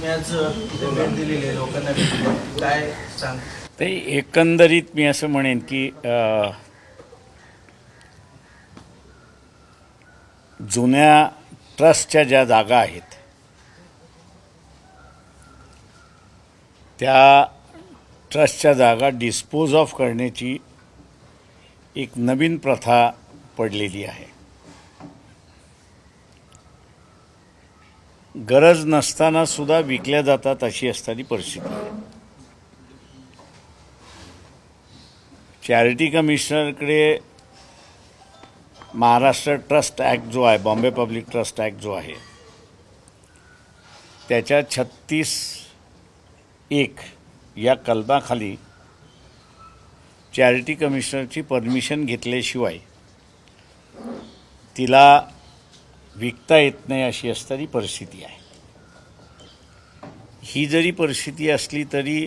तुम्ही आज इथे भेट दिलेली आहे लोकांना भेटली काय सांग? ते एकंदरीत मी असं म्हणेन की जुन्या ट्रस्टच्या ज्या जागा आहेत त्या ट्रस्टच्या जागा डिस्पोज ऑफ करण्याची एक नवीन प्रथा पडलेली आहे. गरज नसताना सुद्धा विकल्या जातात अशी असणारी परिस्थिती आहे. चॅरिटी कमिशनरकडे महाराष्ट्र ट्रस्ट ॲक्ट जो आहे, बॉम्बे पब्लिक ट्रस्ट ॲक्ट जो आहे, त्याच्या 36(1) या कलमाखाली चॅरिटी कमिशनरची परमिशन घेतल्याशिवाय तिला विकता येत नाही अशी असणारी परिस्थिती आहे. ही जरी परिस्थिती असली तरी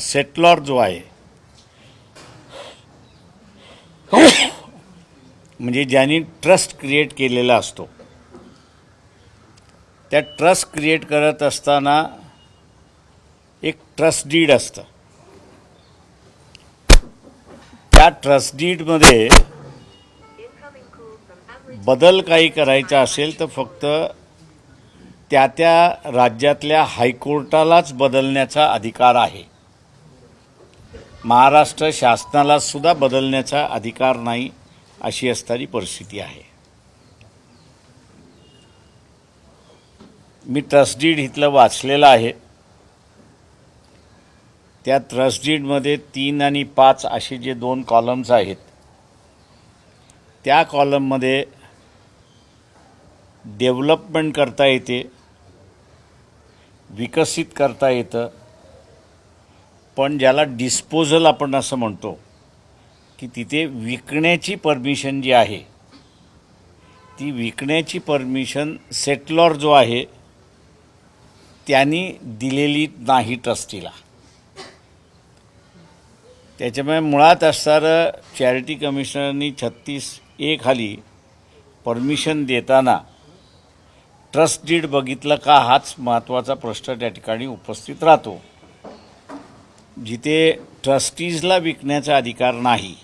सेटलॉर जो आहे म्हणजे ज्यांनी ट्रस्ट क्रिएट केलेला असतो, त्या ट्रस्ट क्रिएट करत असताना एक ट्रस्ट डीड असतं. त्या ट्रस्ट डीडमध्ये बदल काही करायचा असेल तर फक्त त्या त्या राज्यातल्या हायकोर्टालाच बदलण्याचा अधिकार आहे. महाराष्ट्र शासनाला सुद्धा बदलण्याचा अधिकार नाही अशी असणारी परिस्थिती आहे. मी ट्रस्ट डीड इथलं वाचलेलं आहे. त्या ट्रस्ट डीडमध्ये 3 आणि 5 असे जे 2 कॉलम्स आहेत, त्या कॉलममध्ये डेव्हलपमेंट करता येते, विकसित करता येतं, पण ज्याला डिस्पोजल आपण असं म्हणतो की तिथे विकण्याची परमिशन जी आहे ती विकण्याची परमिशन सेटलॉर जो आहे त्यांनी दिलेली नाही ट्रस्टीला. त्याच्यामुळे मुळात असणारं चॅरिटी कमिशनरनी 36(1) खाली परमिशन देताना ट्रस्ट डीड बघितलं का हाच महत्त्वाचा प्रश्न त्या ठिकाणी उपस्थित राहतो. जिथे ट्रस्टीजला विकण्याचा अधिकार नाही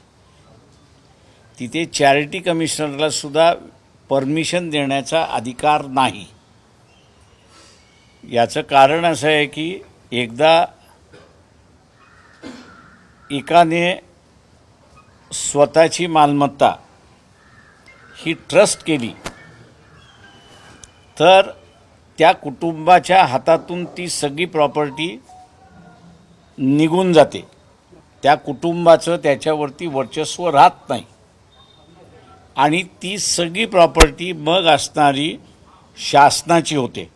तिथे चॅरिटी कमिशनरला सुद्धा परमिशन देण्याचा अधिकार नाही. याचं कारण असं आहे की एकदा एकाने स्वतःची मालमत्ता ही ट्रस्ट केली तर त्या कुटुंबाच्या हातातून ती सगळी प्रॉपर्टी निघून जाते. त्या कुटुंबाचं त्याच्यावरती वर्चस्व राहत नाही आणि ती सगळी प्रॉपर्टी मग असणारी शासनाची होते,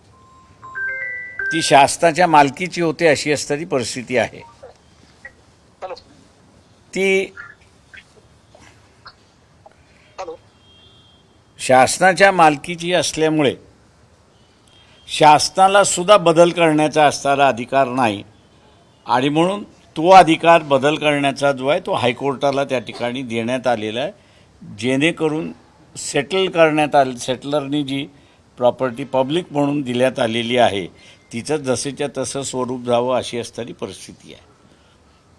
ती शासनाच्या मालकीची होते अशी असणारी परिस्थिती आहे. ती शासनाच्या मालकीची असल्यामुळे शासनाला सुद्धा बदल करण्याचा असणारा अधिकार नाही आणि म्हणून तो अधिकार बदल करण्याचा जो आहे तो हायकोर्टाला त्या ठिकाणी देण्यात आलेला आहे, जेणेकरून सेटल करण्यात सेटलरनी जी प्रॉपर्टी पब्लिक म्हणून दिल्यात आलेली आहे तिचं जसेच्या तसं स्वरूप जावं अशी असणारी परिस्थिती आहे.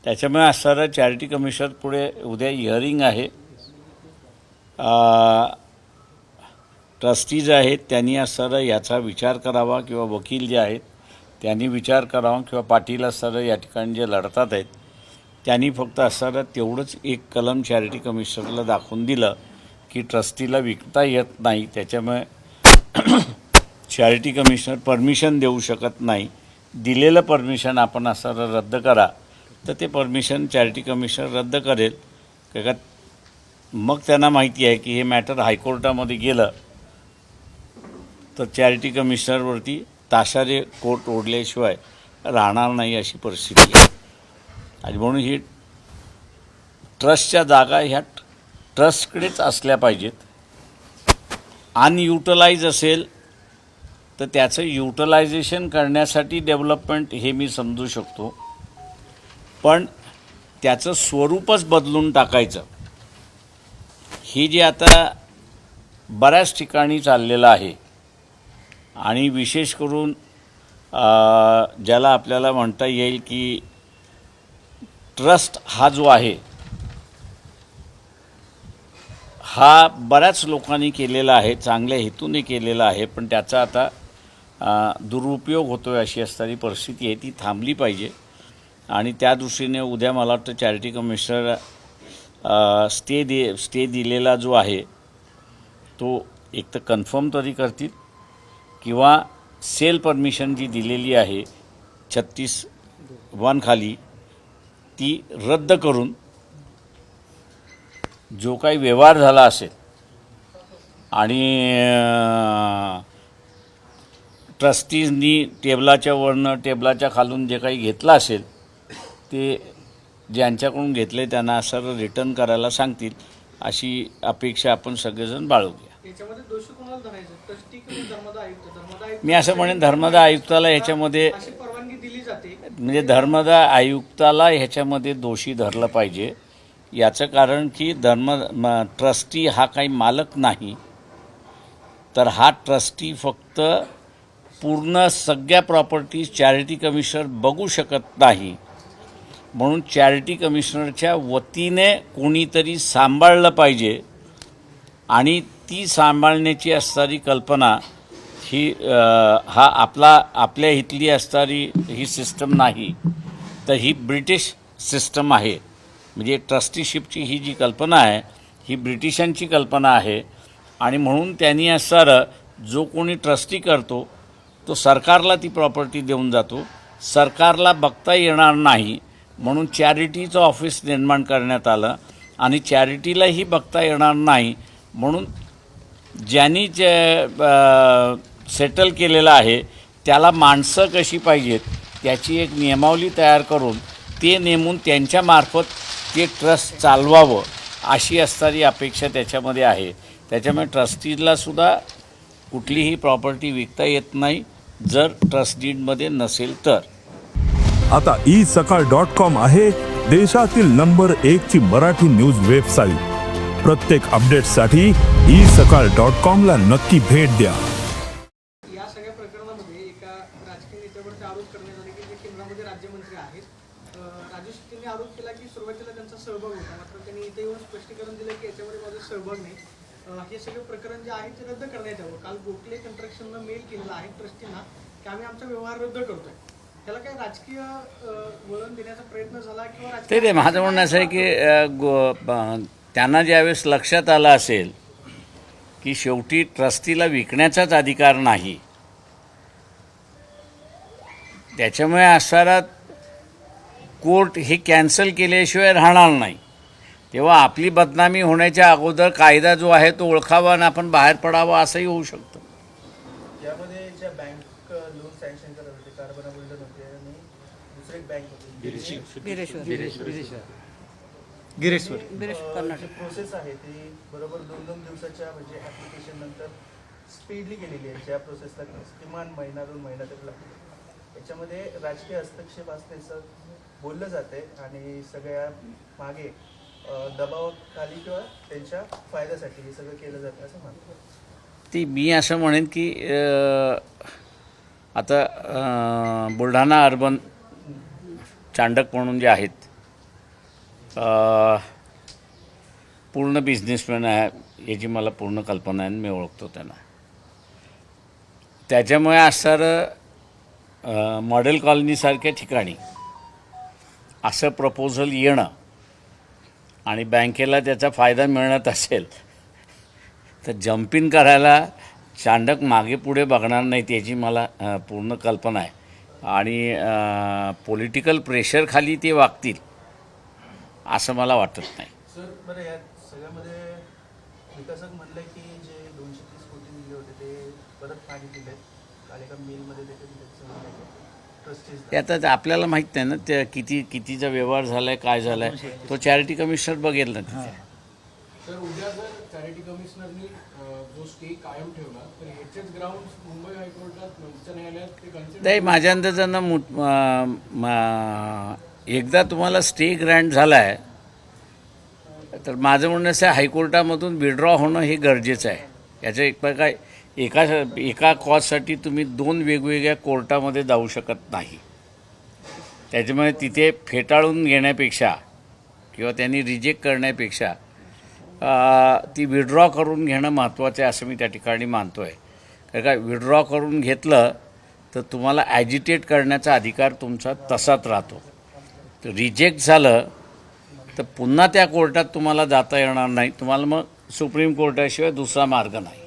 त्याच्यामुळे असणारं चॅरिटी कमिशनर पुढे उद्या हिअरिंग आहे. ट्रस्टीज आहेत त्यांनी असणारं याचा विचार करावा किंवा वकील जे आहेत त्यांनी विचार करावा किंवा पाटील असणारं या ठिकाणी जे लढतात आहेत त्यांनी फक्त असणारं तेवढंच एक कलम चॅरिटी कमिशनरला दाखवून दिलं की ट्रस्टीला विकता येत नाही, त्याच्यामुळे चॅरिटी कमिशनर परमिशन देऊ शकत नाही, दिलेलं परमिशन आपण असणारं रद्द करा, तर ते परमिशन चॅरिटी कमिशनर रद्द करेल. का मग त्यांना माहिती आहे की हे मॅटर हायकोर्टामध्ये गेलं तर चॅरिटी कमिशनरवरती ताशारे कोर्ट ओढल्याशिवाय राहणार नाही अशी परिस्थिती आहे. आणि म्हणून ही ट्रस्टच्या जागा ह्या ट्रस्टकडेच असल्या पाहिजेत. अनयुटिलाइज असेल तर त्याचं युटिलायझेशन करण्यासाठी डेव्हलपमेंट हे मी समजू शकतो, पण त्याचं स्वरूपच बदलून टाकायचं हे जे आता बऱ्याच ठिकाणी चाललेलं आहे आणि विशेष करून ज्याला आपल्याला म्हणता येईल की ट्रस्ट हा जो आहे हा बऱ्याच लोकांनी केलेला आहे, चांगल्या हेतूने केलेला आहे, पण त्याचा आता दुरुपयोग होतो आहे अशी असणारी परिस्थिती आहे. ती थांबली पाहिजे आणि त्या दृष्टीने उद्या मला वाटतं चॅरिटी कमिशनर स्टे दिलेला जो आहे तो एक तर कन्फर्म तरी करतील किंवा सेल परमिशन जी दिलेली आहे 36(1) खाली ती रद्द करून जो काही व्यवहार झाला असेल आणि ट्रस्टीजनी टेबलाच्या वरनं टेबलाच्या खालून जे काही घेतलं असेल ते ज्यांच्याकडून घेतले त्यांना सर रिटर्न करायला सांगतील अशी अपेक्षा आपण सगळेजण बाळगूया. याच्यामध्ये दोषी कोणाला धरायचं? ट्रस्टी किंवा धर्मादा आयुक्त? मी असं म्हणेन धर्मादा आयुक्ताला ह्याच्यामध्ये अशी परवानगी दिली जाते म्हणजे धर्मादा आयुक्ताला ह्याच्यामध्ये दोषी धरलं पाहिजे. याचं कारण की ट्रस्टी हा काही मालक नाही, तर हा ट्रस्टी फक्त पूर्ण सगळ्या प्रॉपर्टीज चॅरिटी कमिशनर बघू शकत नाही, म्हणून चॅरिटी कमिशनरच्या वतीने कोणीतरी सांभाळलं पाहिजे आणि ती सांभाळण्याची असणारी कल्पना ही आपल्या इथली असणारी ही सिस्टम नाही, तर ही ब्रिटिश सिस्टम आहे. म्हणजे ट्रस्टीशिपची ही जी कल्पना आहे ही ब्रिटिशांची कल्पना आहे आणि म्हणून त्यांनी असणारं जो कोणी ट्रस्टी करतो तो सरकारला ती प्रॉपर्टी देऊन जातो. सरकारला बघता येणार नाही म्हणून चॅरिटीचं ऑफिस निर्माण करण्यात आलं आणि चॅरिटीलाही बघता येणार नाही म्हणून ज्यांनी सेटल केलेलं आहे त्याला माणसं कशी पाहिजेत त्याची एक नियमावली तयार करून ते नेमून त्यांच्यामार्फत ते ट्रस्ट चालवावं अशी असणारी अपेक्षा त्याच्यामध्ये आहे. त्याच्यामुळे ट्रस्टीजलासुद्धा कुठलीही प्रॉपर्टी विकता येत नाही जर ट्रस्ट डीडमध्ये नसेल तर. आता isakal.com आहे देशातील नंबर 1 ची मराठी न्यूज वेबसाईट. प्रत्येक अपडेटसाठी isakal.com ला नक्की भेट द्या. या सगळ्या प्रकरणामध्ये एका राजकीय नेत्यावरती आरोप करण्यात आले की जे केंद्रामध्ये राज्यमंत्री आहेत. राजू शेट्टींनी आरोप केला की सुरुवातीला त्यांचा सहभाग होता, मात्र त्यांनी इथे येऊन स्पष्टीकरण दिलं की याच्यामध्ये माझा सहभाग नाही. हे सगळे प्रकरण जे आहे ते रद्द करण्यात यावं. काल गोखले कन्स्ट्रक्शननं मेल केलेला आहे ट्रस्टींना की आम्ही आमचा व्यवहार रद्द करतोय. त्याला काही राजकीय वळण देण्याचा प्रयत्न झाला किंवा ते माझं म्हणणं असं आहे की त्यांना ज्यावेळेस लक्षात आलं असेल की शेवटी ट्रस्टीला विकण्याचाच अधिकार नाही, त्याच्यामुळे असणारा कोर्ट हे कॅन्सल केल्याशिवाय राहणार नाही, तेव्हा आपली बदनामी होण्याच्या अगोदर कायदा जो आहे तो ओळखावा आणि आपण बाहेर पडावा असंही होऊ शकतं. यामध्ये ज्या बँक लोन सँक्शन करत होते कार्बन बिल्डर होते आणि दुसरी एक बँक होती गिरीश्वर प्रोसेस आहे ती बरोबर 2-2 दिवसाच्या म्हणजे ॲप्लिकेशन नंतर स्पीडली केलेली आहे. ज्या प्रोसेसला किमान महिना 2 महिना तरी लागतो. याच्यामध्ये राजकीय हस्तक्षेप असल्याचं बोललं जाते आणि सगळ्या मागे दबावाखाली किंवा त्यांच्या फायद्यासाठी हे सगळं केलं जातं असं म्हणतो. ती मी असं म्हणेन की आता बुलढाणा अर्बन चांडक म्हणून जे आहेत पूर्ण बिझनेसमॅन आहे याची मला पूर्ण कल्पना आहे, मी ओळखतो त्यांना. त्याच्यामुळे असणारं मॉडेल कॉलनीसारख्या ठिकाणी असं प्रपोजल येणं आणि बँकेला त्याचा फायदा मिळत असेल तर जम्पिंग करायला चांडक मागे पुढे बघणार नाही त्याची मला पूर्ण कल्पना आहे आणि पॉलिटिकल प्रेशर खाली ते वागतील असं मला वाटत नाही. सर बरं या सगळ्यामध्ये विकासक म्हणलं की जे 230 कोटी दिले होते ते परत मागितले काल एका मेलमध्ये ट्रस्टीज. आता आपल्याला माहीत नाही ना त्या कितीचा व्यवहार झाला आहे काय झाला आहे तो चॅरिटी कमिशनर बघेल ना तिथे. सर उद्या जर चॅरिटी कमिशनरनी जो स्टे कायम ठेवला तर ह्याचेच ग्राउंड मुंबई हायकोर्टात उच्च न्यायालयात ते कन्सिडर नाही माझ्या अंदाजानं एकदा तुम्हाला स्टे ग्रँट झाला आहे तर माझं म्हणणं असं हायकोर्टामधून विड्रॉ होणं हे गरजेचं आहे. याचं एक प्रकार एका कॉजसाठी तुम्ही 2 वेगवेगळ्या कोर्टामध्ये जाऊ शकत नाही. त्याच्यामुळे तिथे फेटाळून घेण्यापेक्षा किंवा त्यांनी रिजेक्ट करण्यापेक्षा ती विड्रॉ करून घेणं महत्त्वाचं आहे असं मी त्या ठिकाणी मानतो आहे. कारण का विड्रॉ करून घेतलं तर तुम्हाला ॲजिटेट करण्याचा अधिकार तुमचा तसाच राहतो. तर रिजेक्ट झालं तर पुन्हा त्या कोर्टात तुम्हाला जाता येणार नाही. तुम्हाला मग सुप्रीम कोर्टाशिवाय दुसरा मार्ग नाही.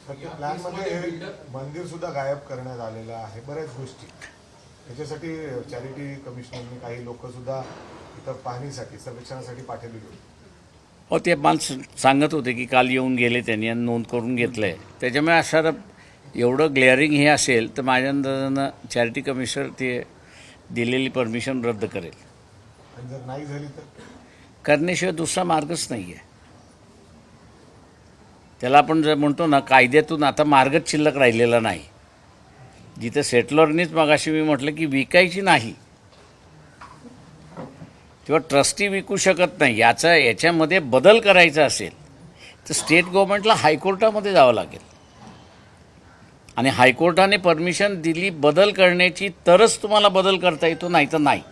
प्लॅनमध्ये हे मंदिर सुद्धा गायब करण्यात आलेलं आहे, बऱ्याच गोष्टी. त्याच्यासाठी चॅरिटी कमिशनरने काही लोक सुद्धा इथं पाहणीसाठी सर्वेक्षणासाठी पाठवली होती. हो, ते मला सांगत होते की काल येऊन गेले त्यांनी आणि नोंद करून घेतलं आहे. त्याच्यामुळे असं एवढं ग्लेअरिंग हे असेल तर माझ्या अंदाजानं चॅरिटी कमिशनर ते दिलेली परमिशन रद्द करेल. आणि जर नाही झाली तर करण्याशिवाय दुसरा मार्गच नाही आहे. त्याला आपण जर म्हणतो ना कायद्यातून आता मार्गच शिल्लक राहिलेला नाही. जिथं सेटलरनीच मगाशी मी म्हटलं की विकायची नाही किंवा ट्रस्टी विकू शकत नाही, याच्यामध्ये बदल करायचा असेल तर स्टेट गव्हर्नमेंटला हायकोर्टामध्ये जावं लागेल आणि हायकोर्टाने परमिशन दिली बदल करण्याची तरच तुम्हाला बदल करता येतो, नाही तर नाही.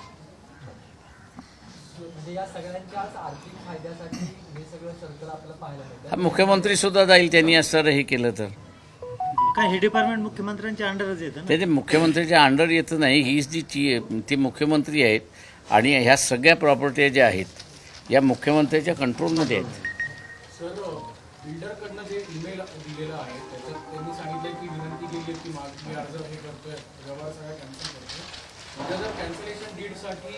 म्हणजे या सगळ्यांच्या आर्थिक फायद्यासाठी हे सगळं सर्कल आपल्याला पाहायला मिळतं. मुख्यमंत्री सुद्धा जाईल त्यांनी असं हे केलं तर. काय हे डिपार्टमेंट मुख्यमंत्र्यांच्या अंडरच येतं ना? ते मुख्यमंत्र्यांच्या अंडर येतं नाही. हीच ती मुख्यमंत्री आहेत आणि ह्या सगळ्या प्रॉपर्टी ज्या आहेत या मुख्यमंत्र्यांच्या कंट्रोलमध्ये आहेत. सर, बिल्डरकडनं जे ईमेल दिलेलं आहे त्याच्यात त्यांनी सांगितलं की विनंती केली की मी अर्ज हे करतोय, व्यवहार सगळा कॅन्सल करतोय. म्हणजे जर कॅन्सलेशन डीडसाठी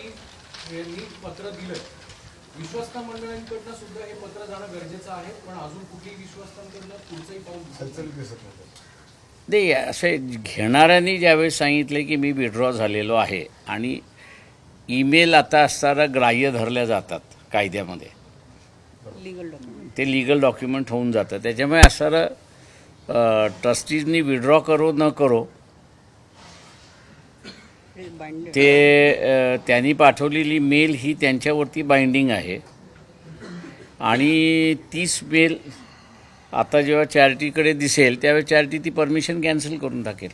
यांनी पत्र दिलं, विश्वस्त मंडळांकडनं सुद्धा हे पत्र जाणं गरजेचं आहे, पण अजून कुठेही विश्वस्तांकडनं पुढचंही पाऊल चलचल दिसत नाही. ते असे घेणाऱ्यांनी ज्यावेळेस सांगितलं की मी विड्रॉ झालेलो आहे आणि ईमेल आता असताना ग्राह्य धरल्या जातात कायद्यामध्ये, ते लीगल डॉक्युमेंट होऊन जातं. त्याच्यामुळे असणारं ट्रस्टीजनी विड्रॉ करो न करो ते त्यांनी पाठवलेली मेल ही त्यांच्यावरती बाइंडिंग आहे आणि 30 मेल आता जेव्हा चॅरिटीकडे दिसेल त्यावेळेस चॅरिटी ती परमिशन कॅन्सल करून टाकेल.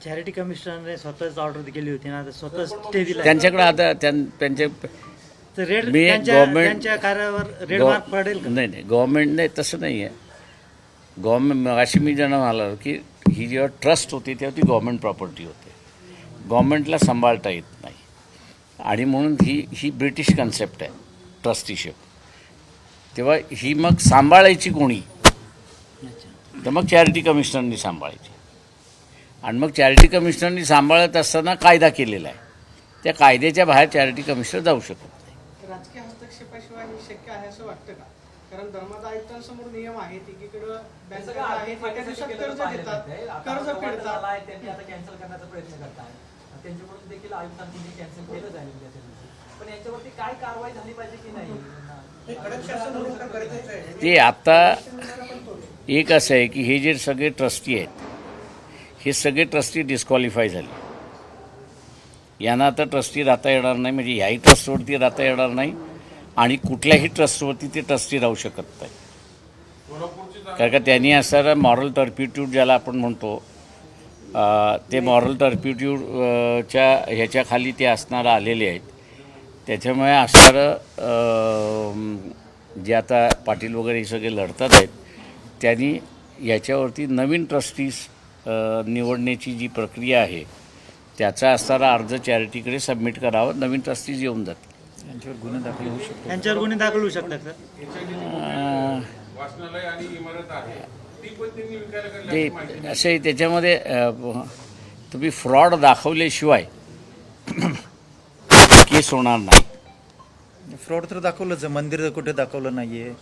चॅरिटी कमिशनरने स्वतःच ऑर्डर केली होती ना, आता स्वतः स्टे दिला. त्यांच्याकडे आता त्यांच्या तर रेड मी त्यांच्या कार्यावर रेड मार्क पडेल का? नाही गव्हर्नमेंट नाही, तसं नाही आहे. गव्हर्नमेंट अशी मी जण म्हणालो की ही जेव्हा ट्रस्ट होती तेव्हा ती गव्हर्नमेंट प्रॉपर्टी होते, गव्हर्नमेंटला सांभाळता येत नाही आणि म्हणून ही ब्रिटिश कन्सेप्ट आहे ट्रस्टीशिप. तेव्हा ही मग सांभाळायची कोणी, तर मग चॅरिटी कमिशनरनी सांभाळायची आणि मग चॅरिटी कमिशनरनी सांभाळत असताना कायदा केलेला आहे. त्या कायद्याच्या बाहेर चॅरिटी कमिशनर जाऊ शकत नाही. राजकीय हस्तक्षेपाशिवाय हे शक्य आहे असं वाटतं का? कारण धर्मादाय आयुक्तांसमोर नियम आहेत, एकीकडं हे सगळं बँका आहेत, आर्थिक एका फायद्यासाठी दिवसात केलेलं कर्ज पाहायला घेतात, मिळतंय. आता कर्ज जो वाद झाला आहे, फेडतात. त्यांनी आता कॅन्सल करण्याचा प्रयत्न करताय. त्यांच्याकडून देखील आयुक्तांनी कॅन्सल केलं जाईल उद्याच्या दिवशी. पण यांच्यावरती काय कारवाई झाली पाहिजे की नाही? ते आता एक असं आहे की हे जे सगळे ट्रस्टी आहेत हे सगळे ट्रस्टी डिस्क्वालिफाय झाले. यांना आता ट्रस्टी राहता येणार नाही, म्हणजे ह्याही ट्रस्टवरती राहता येणार नाही आणि कुठल्याही ट्रस्टवरती ते ट्रस्टी राहू शकत नाही. कारण का त्यांनी असणारं मॉरल टर्प्युट्यूड ज्याला आपण म्हणतो ते मॉरल टर्प्युट्यूडच्या ह्याच्याखाली ते असणारं आलेले आहेत. त्याच्यामुळे असणारं जे आता पाटील वगैरे हे सगळे लढतात आहेत त्यांनी याच्यावरती नवीन ट्रस्टीज निवडण्याची जी प्रक्रिया आहे त्याचा असणारा अर्ज चॅरिटीकडे सबमिट करावा, नवीन ट्रस्टीज येऊन जातील. यांच्यावर गुन्हे दाखल होऊ शकतात का? ते असे त्याच्यामध्ये तुम्ही फ्रॉड दाखवल्याशिवाय केस होणार नाही. फ्रॉड तर दाखवलंच आहे, मंदिर कुठे दाखवलं नाहीये,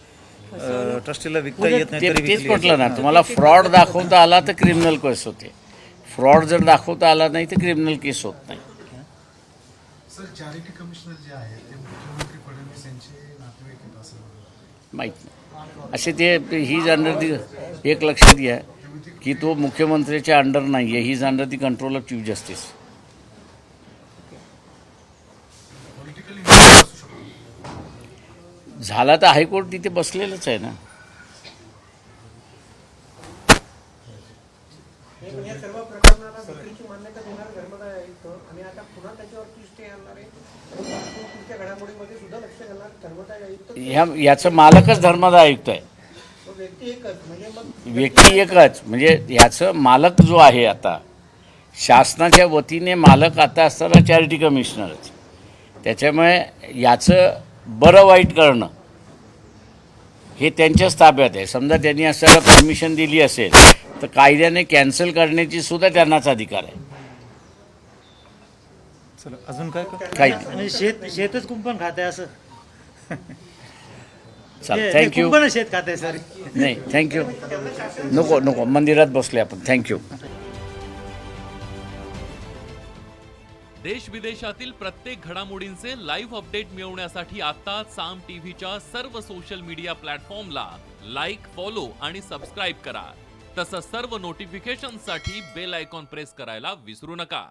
ट्रस्टीला विकता येत नाही तरी तेच विकली म्हटलं ना आहे. तुम्हाला. फ्रॉड दाखवता आला तर क्रिमिनल केस होते, फ्रॉड जर दाखवता आला नाही तर क्रिमिनल केस होत नाही. सर, चॅरिटी कमिशनर जे आहे ते मुख्यमंत्री फडणवीस यांचे नातेवाईक आहेत असं माहीत नाही. असे ते ही अंडर दी, एक लक्षात घ्या की तो मुख्यमंत्र्याच्या अंडर नाही आहे, he is under the control of chief justice. झाला तर हायकोर्ट तिथे बसलेलंच आहे ना. पण या सर्व प्रकरणाला विक्रीची मान्यता देणारं धर्मदाय आयुक्त आणि आता पुन्हा त्याच्यावरती स्टे आणणारे पुढच्या घडामोडीमध्ये सुद्धा लक्ष घालणार धर्मदाय आयुक्त. याचं मालकच धर्मदाय आयुक्त आहे. व्यक्ती एकच म्हणजे मग व्यक्ती एकच म्हणजे ह्याचं मालक जो आहे आता शासनाच्या वतीने मालक आता असताना चॅरिटी कमिशनरच. त्याच्यामुळे याचं बरं वाईट करणं हे त्यांच्याच ताब्यात आहे. समजा त्यांनी असं परमिशन दिली असेल तर कायद्याने कॅन्सल करण्याची सुद्धा त्यांनाच अधिकार आहे. चला अजून काय काही आणि शेतच कुंपण खात आहे असं. चल थँक्यू. कुंपण शेत खात आहे सर. नाही थँक्यू. नको मंदिरात बसले आपण. थँक्यू. देश विदेशातील प्रत्येक घडामोडींचे लाईव्ह अपडेट मिळवण्यासाठी आता साम टीव्हीच्या सर्व सोशल मीडिया प्लॅटफॉर्मला लाईक, फॉलो आणि सबस्क्राईब करा. तसंच सर्व नोटिफिकेशनसाठी बेल आयकॉन प्रेस करायला विसरू नका.